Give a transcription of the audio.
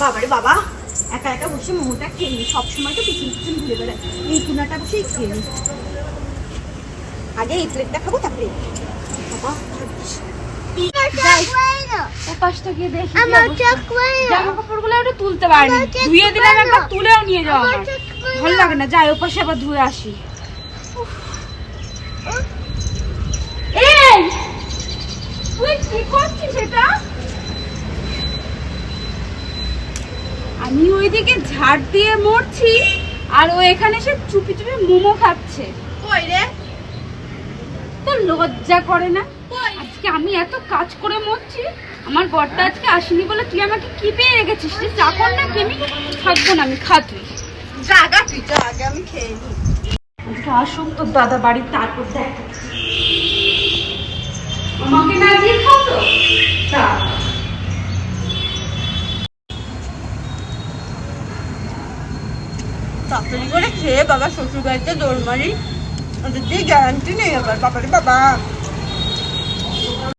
বাবারে বাবা, একা একা বসে মোমোটা খেয়ে নি, সবসময় তো পিছন পিছন ঘুরে বেড়ায়। এই কুনাটা বসেই খেয়ে নি। আগে এই প্লেটটা খাবো, তারপরে বাবা পাশটা গিয়ে দেখি জামা কাপড়গুলো ওটা তুলতে পারিনি, ধুয়ে দিলাম একবার, তুলেও নিয়ে যাওয়া আমার ভালো লাগে না। যাই ওপাশে আবার ধুয়ে আসি। এই তুই কি করছিস এটা? আমি ওইদিকে ঝাড় দিয়ে মরছি আর ও এখানে এসে চুপি চুপি মোমো খাচ্ছে। কই রে, তোর লজ্জা করে না? আজকে আমি এত কাজ করে মরছি, আমার বরটা আজকে আসেনি বলে তুই আমাকে কি পেয়ে রেখেছিস? চাকর না কি? আমি থাকবো না, আমি খা তুই। জাগা তুই যা, আগে আমি খেয়ে নি। আসুক তোর দাদা বাড়ি, তারপর দেখ আমাকে না দিয়ে খাও তো। তাড়াতাড়ি করে খেয়ে বাবা শ্বশুর বাড়িতে দৌড় মারি, ওদের দিয়ে গ্যারান্টি নেই আবার। বাবারে বাবা।